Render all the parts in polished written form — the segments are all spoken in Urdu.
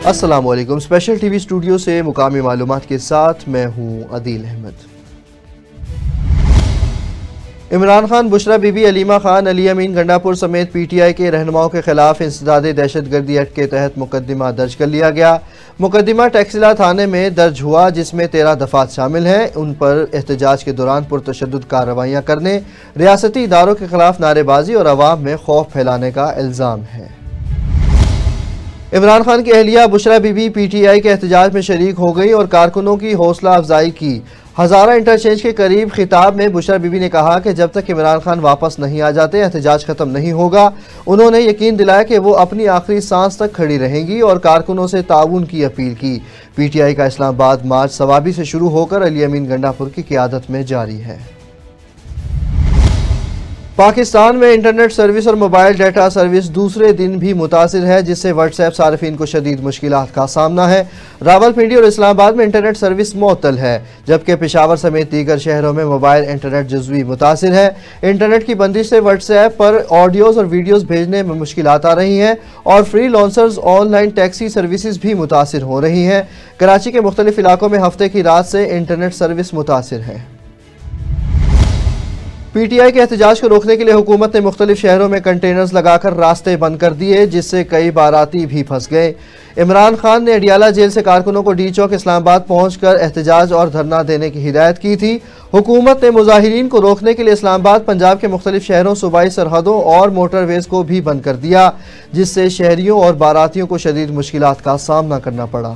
السلام علیکم، اسپیشل ٹی وی اسٹوڈیو سے مقامی معلومات کے ساتھ میں ہوں عدیل احمد۔ عمران خان، بشرا بی بی، علیمہ خان، علی امین گنڈا پور سمیت پی ٹی آئی کے رہنماؤں کے خلاف انسداد دہشت گردی ایکٹ کے تحت مقدمہ درج کر لیا گیا۔ مقدمہ ٹیکسلا تھانے میں درج ہوا، جس میں 13 دفعات شامل ہیں۔ ان پر احتجاج کے دوران پرتشدد کارروائیاں کرنے، ریاستی اداروں کے خلاف نعرے بازی اور عوام میں خوف پھیلانے کا الزام ہے۔ عمران خان کی اہلیہ Bushra Bibi P T I آئی کے احتجاج میں شریک ہو گئی اور کارکنوں کی حوصلہ افزائی کی۔ ہزارہ انٹرچینج کے قریب خطاب میں بشرا بی بی نے کہا کہ جب تک عمران خان واپس نہیں آ جاتے احتجاج ختم نہیں ہوگا۔ انہوں نے یقین دلایا کہ وہ اپنی آخری سانس تک کھڑی رہیں گی اور کارکنوں سے تعاون کی اپیل کی۔ پی ٹی آئی کا اسلام آباد مارچ ثوابی سے شروع ہو کر علی امین گنڈا پور کی قیادت میں جاری ہے۔ پاکستان میں انٹرنیٹ سروس اور موبائل ڈیٹا سروس دوسرے دن بھی متاثر ہے، جس سے واٹس ایپ صارفین کو شدید مشکلات کا سامنا ہے۔ راولپنڈی اور اسلام آباد میں انٹرنیٹ سروس معطل ہے، جبکہ پشاور سمیت دیگر شہروں میں موبائل انٹرنیٹ جزوی متاثر ہے۔ انٹرنیٹ کی بندش سے واٹس ایپ پر آڈیوز اور ویڈیوز بھیجنے میں مشکلات آ رہی ہیں اور free lancers on line taxi services بھی متاثر ہو رہی ہیں۔ کراچی کے مختلف علاقوں میں ہفتے کی رات سے انٹرنیٹ سروس متاثر ہے۔ پی ٹی آئی کے احتجاج کو روکنے کے لیے حکومت نے مختلف شہروں میں کنٹینرز لگا کر راستے بند کر دیے، جس سے کئی باراتی بھی پھنس گئے۔ عمران خان نے اڈیالہ جیل سے کارکنوں کو ڈی چوک اسلام آباد پہنچ کر احتجاج اور دھرنا دینے کی ہدایت کی تھی۔ حکومت نے مظاہرین کو روکنے کے لیے اسلام آباد، پنجاب کے مختلف شہروں، صوبائی سرحدوں اور موٹر ویز کو بھی بند کر دیا، جس سے شہریوں اور باراتیوں کو شدید مشکلات کا سامنا کرنا پڑا۔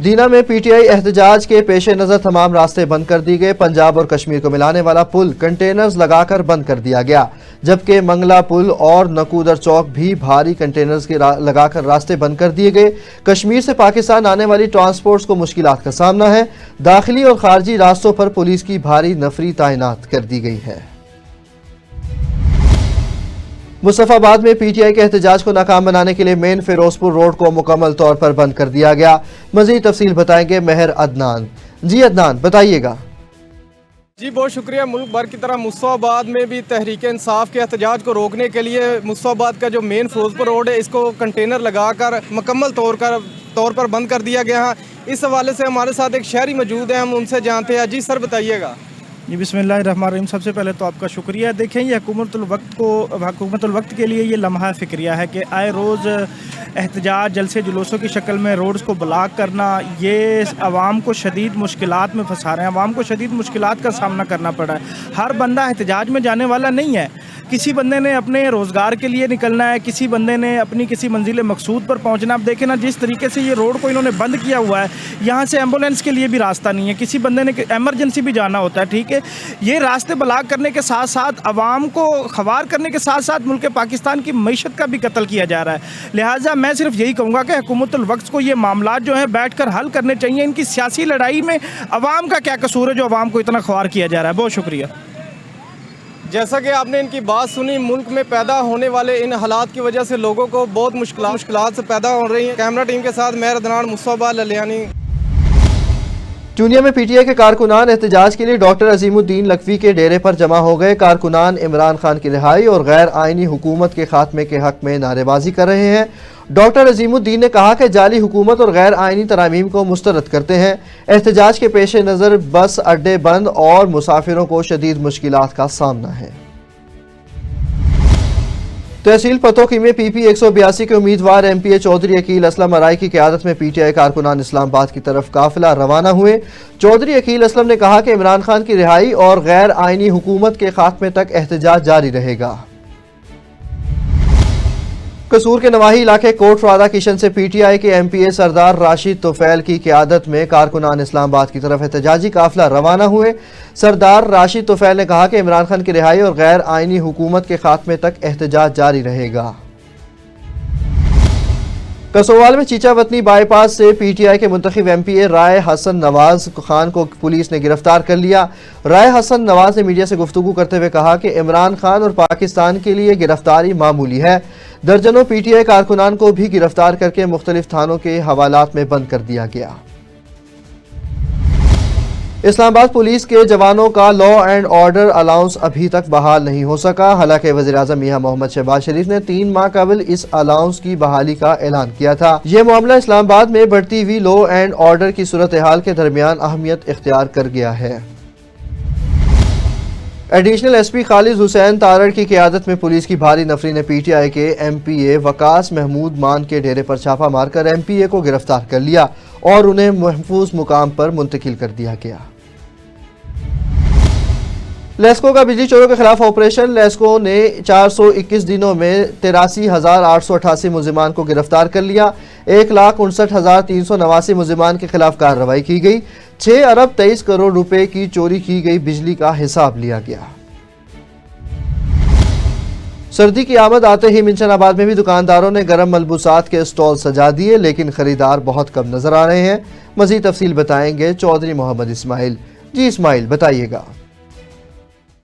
دینا میں پی ٹی آئی احتجاج کے پیش نظر تمام راستے بند کر دی گئے۔ پنجاب اور کشمیر کو ملانے والا پل کنٹینرز لگا کر بند کر دیا گیا، جبکہ منگلا پل اور نکودر چوک بھی بھاری کنٹینرز کے لگا کر راستے بند کر دیے گئے۔ کشمیر سے پاکستان آنے والی ٹرانسپورٹس کو مشکلات کا سامنا ہے۔ داخلی اور خارجی راستوں پر پولیس کی بھاری نفری تعینات کر دی گئی ہے۔ مصطفی آباد میں پی ٹی آئی کے احتجاج کو ناکام بنانے کے لیے مین فیروز پور روڈ کو مکمل طور پر بند کر دیا گیا۔ مزید تفصیل بتائیں گے مہر عدنان۔ جی عدنان، بتائیے گا۔ جی بہت شکریہ۔ ملک بھر کی طرح مصطفی آباد میں بھی تحریک انصاف کے احتجاج کو روکنے کے لیے مصطفی آباد کا جو مین فیروز پور روڈ ہے، اس کو کنٹینر لگا کر مکمل طور پر بند کر دیا گیا ہے۔ اس حوالے سے ہمارے ساتھ ایک شہری موجود ہیں، ہم ان سے جانتے ہیں۔ جی سر، بتائیے گا۔ جی بسم اللہ الرحمن الرحیم۔ سب سے پہلے تو آپ کا شکریہ۔ دیکھیں، یہ حکومت الوقت کے لیے یہ لمحہ فکریہ ہے کہ آئے روز احتجاج، جلسے جلوسوں کی شکل میں روڈز کو بلاک کرنا، یہ عوام کو شدید مشکلات میں پھنسا رہے ہیں۔ عوام کو شدید مشکلات کا سامنا کرنا پڑ رہا ہے۔ ہر بندہ احتجاج میں جانے والا نہیں ہے۔ کسی بندے نے اپنے روزگار کے لیے نکلنا ہے، کسی بندے نے اپنی کسی منزل مقصود پر پہنچنا۔ اب دیکھیں نا، جس طریقے سے یہ روڈ کو انہوں نے بند کیا ہوا ہے، یہاں سے ایمبولینس کے لیے بھی راستہ نہیں ہے۔ کسی بندے نے ایمرجنسی بھی جانا ہوتا ہے، ٹھیک ہے۔ یہ راستے بلاک کرنے کے ساتھ ساتھ عوام کو خوار کرنے کے ساتھ ساتھ ملک پاکستان کی معیشت کا بھی قتل کیا جا رہا ہے۔ لہٰذا میں صرف یہی کہوں گا کہ حکومت الوقت کو یہ معاملات جو ہیں بیٹھ کر حل کرنے چاہیے۔ ان کی سیاسی لڑائی میں عوام کا کیا قصور ہے جو عوام کو اتنا خوار کیا جا رہا ہے؟ بہت شکریہ۔ جیسا کہ آپ نے ان کی بات سنی، ملک میں پیدا ہونے والے ان حالات کی وجہ سے لوگوں کو بہت مشکلات سے پیدا ہو رہی ہیں۔ کیمرہ ٹیم کے ساتھ مہر عدنان، مصطفی آباد، للیانی۔ چونیا میں پی ٹی آئی کے کارکنان احتجاج کے لیے ڈاکٹر عظیم الدین لکھوی کے ڈیرے پر جمع ہو گئے۔ کارکنان عمران خان کی رہائی اور غیر آئینی حکومت کے خاتمے کے حق میں نعرے بازی کر رہے ہیں۔ ڈاکٹر عظیم الدین نے کہا کہ جعلی حکومت اور غیر آئینی ترامیم کو مسترد کرتے ہیں۔ احتجاج کے پیش نظر بس اڈے بند اور مسافروں کو شدید مشکلات کا سامنا ہے۔ تحصیل پتوکی میں پی پی 182 کے امیدوار ایم پی اے چودھری عقیل اسلم ارائی کی قیادت میں پی ٹی آئی کارکنان اسلام آباد کی طرف قافلہ روانہ ہوئے۔ چودھری عقیل اسلم نے کہا کہ عمران خان کی رہائی اور غیر آئینی حکومت کے خاتمے تک احتجاج جاری رہے گا۔ قصور کے نواحی علاقے کوٹ رادھا کشن سے پی ٹی آئی کے ایم پی اے سردار راشد طفیل کی قیادت میں کارکنان اسلام آباد کی طرف احتجاجی قافلہ روانہ ہوئے۔ سردار راشد طفیل نے کہا کہ عمران خان کی رہائی اور غیر آئینی حکومت کے خاتمے تک احتجاج جاری رہے گا۔ کسووال میں چیچا وطنی بائی پاس سے پی ٹی آئی کے منتخب ایم پی اے رائے حسن نواز خان کو پولیس نے گرفتار کر لیا۔ رائے حسن نواز نے میڈیا سے گفتگو کرتے ہوئے کہا کہ عمران خان اور پاکستان کے لیے گرفتاری معمولی ہے۔ درجنوں پی ٹی آئی کارکنان کو بھی گرفتار کر کے مختلف تھانوں کے حوالات میں بند کر دیا گیا۔ اسلام آباد پولیس کے جوانوں کا لا اینڈ آرڈر الاؤنس ابھی تک بحال نہیں ہو سکا، حالانکہ وزیراعظم میاں محمد شہباز شریف نے 3 ماہ قبل اس الاؤنس کی بحالی کا اعلان کیا تھا۔ یہ معاملہ اسلام آباد میں بڑھتی ہوئی لا اینڈ آرڈر کی صورتحال کے درمیان اہمیت اختیار کر گیا ہے۔ Additional S P Khalid Hussain Tarar کی قیادت میں پولیس کی بھاری نفری نے پی ٹی آئی کے ایم پی اے وقاص محمود مان کے ڈیرے پر چھاپا مار کر ایم پی اے کو گرفتار کر لیا اور انہیں محفوظ مقام پر منتقل کر دیا گیا۔ لیسکو کا بجلی چوروں کے خلاف آپریشن۔ لیسکو نے 421 دنوں میں 83,888 ملزمان کو گرفتار کر لیا۔ 1,59,389 ملزمان کے خلاف کارروائی کی گئی۔ 6 ارب 23 کروڑ روپے کی چوری کی گئی بجلی کا حساب لیا گیا۔ سردی کی آمد آتے ہی منشن آباد میں بھی دکانداروں نے گرم ملبوسات کے اسٹال سجا دیے، لیکن خریدار بہت کم نظر آ رہے ہیں۔ مزید تفصیل بتائیں گے چودھری محمد اسماعیل۔ جی اسماعیل بتائیے گا۔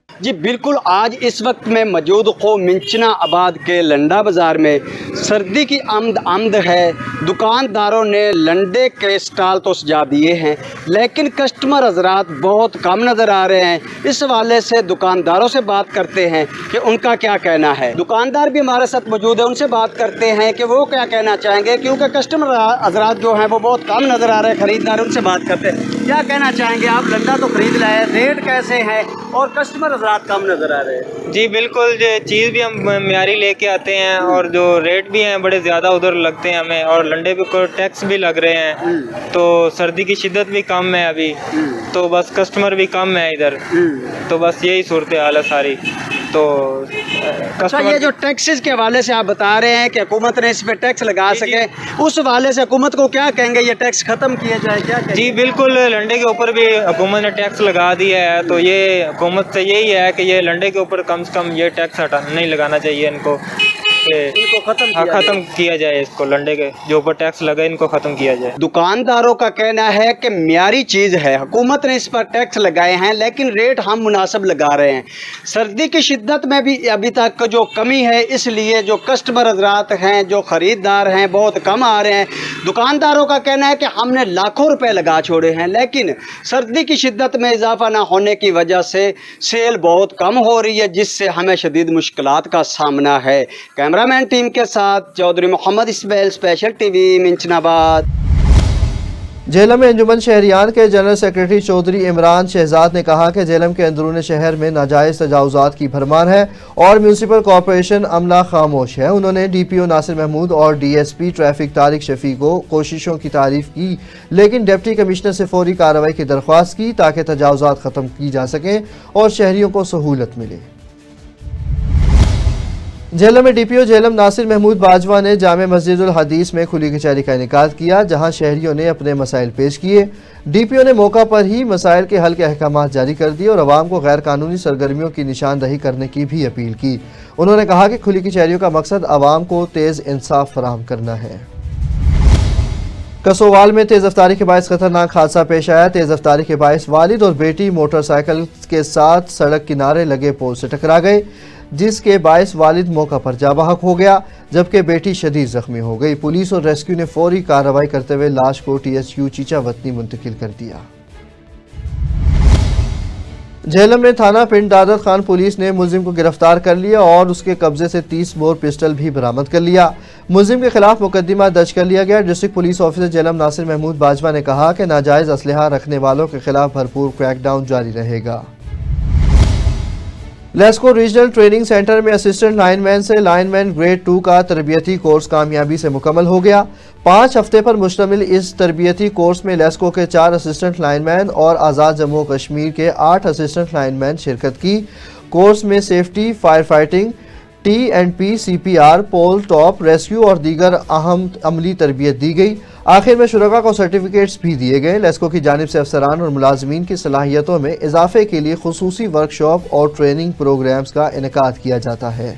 جی بالکل، آج اس وقت میں موجود ہوں منچنا آباد کے لنڈا بازار میں۔ سردی کی آمد ہے، دکانداروں نے لنڈے کے اسٹال تو سجا دیے ہیں، لیکن کسٹمر حضرات بہت کم نظر آ رہے ہیں۔ اس حوالے سے دکانداروں سے بات کرتے ہیں کہ ان کا کیا کہنا ہے۔ دکاندار بھی ہمارے ساتھ موجود ہیں، ان سے بات کرتے ہیں کہ وہ کیا کہنا چاہیں گے، کیونکہ کسٹمر حضرات جو ہیں وہ بہت کم نظر آ رہے ہیں۔ خریدار ان سے بات کرتے ہیں، کیا کہنا چاہیں گے آپ؟ لنڈا تو خرید لائے، ریٹ کیسے ہیں اور کسٹمر حضرات کم نظر آ رہے ہیں؟ جی بالکل، چیز بھی ہم معیاری لے کے آتے ہیں اور جو ریٹ بھی ہیں بڑے زیادہ ادھر لگتے ہیں ہمیں، اور لنڈے پہ ٹیکس بھی لگ رہے ہیں، تو سردی کی شدت بھی کم ہے ابھی، تو بس کسٹمر بھی کم ہے ادھر، تو بس یہی صورتحال ہے ساری۔ تو یہ جو ٹیکسز کے حوالے سے آپ بتا رہے ہیں کہ حکومت نے اس پہ ٹیکس لگا سکے، اس حوالے سے حکومت کو کیا کہیں گے؟ یہ ٹیکس ختم کیا جائے، کیا کہیں گے؟ جی بالکل، لنڈے کے اوپر بھی حکومت نے ٹیکس لگا دیا ہے، تو یہ حکومت سے یہی ہے کہ یہ لنڈے کے اوپر کم سے کم یہ ٹیکس نہیں لگانا چاہیے ان کو، ختم کیا جائے اس کو، لنڈے کے جو اوپر ٹیکس لگا ان کو ختم کیا جائے۔ دکانداروں کا کہنا ہے کہ معیاری چیز ہے، حکومت نے اس پر ٹیکس لگائے ہیں لیکن ریٹ ہم مناسب لگا رہے ہیں۔ سردی کی شدت میں بھی ابھی تک جو کمی ہے، اس لیے جو کسٹمر حضرات ہیں، جو خریدار ہیں، بہت کم آ رہے ہیں۔ دکانداروں کا کہنا ہے کہ ہم نے لاکھوں روپے لگا چھوڑے ہیں، لیکن سردی کی شدت میں اضافہ نہ ہونے کی وجہ سے سیل بہت کم ہو رہی ہے، جس سے ہمیں شدید مشکلات کا سامنا ہے۔ کیمرہ مین ٹیم کے ساتھ چودھری محمد اسماعیل، اسپیشل ٹی وی، منچن آباد۔ جہلم میں انجمن شہریان کے جنرل سیکرٹری چودھری عمران شہزاد نے کہا کہ جہلم کے اندرون شہر میں ناجائز تجاوزات کی بھرمار ہے اور میونسپل کارپوریشن عملہ خاموش ہے۔ انہوں نے ڈی پی او ناصر محمود اور D S P traffic Tariq Shafi کو کوششوں کی تعریف کی، لیکن ڈپٹی کمشنر سے فوری کارروائی کی درخواست کی تاکہ تجاوزات ختم کی جا سکیں اور شہریوں کو سہولت ملے۔ جہلم میں ڈی پی او جہلم ناصر محمود باجوہ نے جامع مسجد الحدیث میں کھلی کچہری کا انعقاد کیا، جہاں شہریوں نے اپنے مسائل پیش کیے۔ ڈی پی او نے موقع پر ہی مسائل کے حل کے احکامات جاری کر دیے اور عوام کو غیر قانونی سرگرمیوں کی نشاندہی کرنے کی بھی اپیل کی۔ انہوں نے کہا کہ کھلی کچہریوں کا مقصد عوام کو تیز انصاف فراہم کرنا ہے۔ کسووال میں تیز رفتاری کے باعث خطرناک حادثہ پیش آیا۔ تیز رفتاری کے باعث والد اور بیٹی موٹر سائیکل کے ساتھ سڑک کنارے لگے پول سے ٹکرا گئے، جس کے باعث والد موقع پر جاں بحق ہو گیا جبکہ بیٹی شدید زخمی ہو گئی۔ پولیس اور ریسکیو نے فوری کارروائی کرتے ہوئے لاش کو ٹی ایچ کیو چیچا وطنی منتقل کر دیا۔ جہلم میں تھانہ پنڈ دادت خان پولیس نے ملزم کو گرفتار کر لیا اور اس کے قبضے سے 30 بور پسٹل بھی برآمد کر لیا۔ ملزم کے خلاف مقدمہ درج کر لیا گیا۔ ڈسٹرکٹ پولیس آفیسر جہلم ناصر محمود باجوہ نے کہا کہ ناجائز اسلحہ رکھنے والوں کے خلاف بھرپور کریک ڈاؤن جاری رہے گا۔ لیسکو ریجنل ٹریننگ سینٹر میں اسسٹنٹ لائن مین سے لائن مین گریڈ 2 کا تربیتی کورس کامیابی سے مکمل ہو گیا۔ 5 ہفتے پر مشتمل اس تربیتی کورس میں لیسکو کے 4 اسسٹنٹ لائن مین اور آزاد جموں و کشمیر کے 8 اسسٹنٹ لائن مین شرکت کی۔ کورس میں safety, fire fighting, T and P, C P R, pole top, rescue اور دیگر اہم عملی تربیت دی گئی۔ آخر میں شرکاء کو سرٹیفکیٹس بھی دیے گئے۔ لیسکو کی جانب سے افسران اور ملازمین کی صلاحیتوں میں اضافے کے لیے خصوصی ورکشاپ اور ٹریننگ پروگرامز کا انعقاد کیا جاتا ہے۔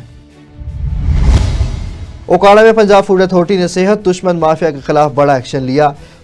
اوکاڑہ میں پنجاب فوڈ اتھارٹی نے صحت دشمن مافیا کے خلاف بڑا ایکشن لیا۔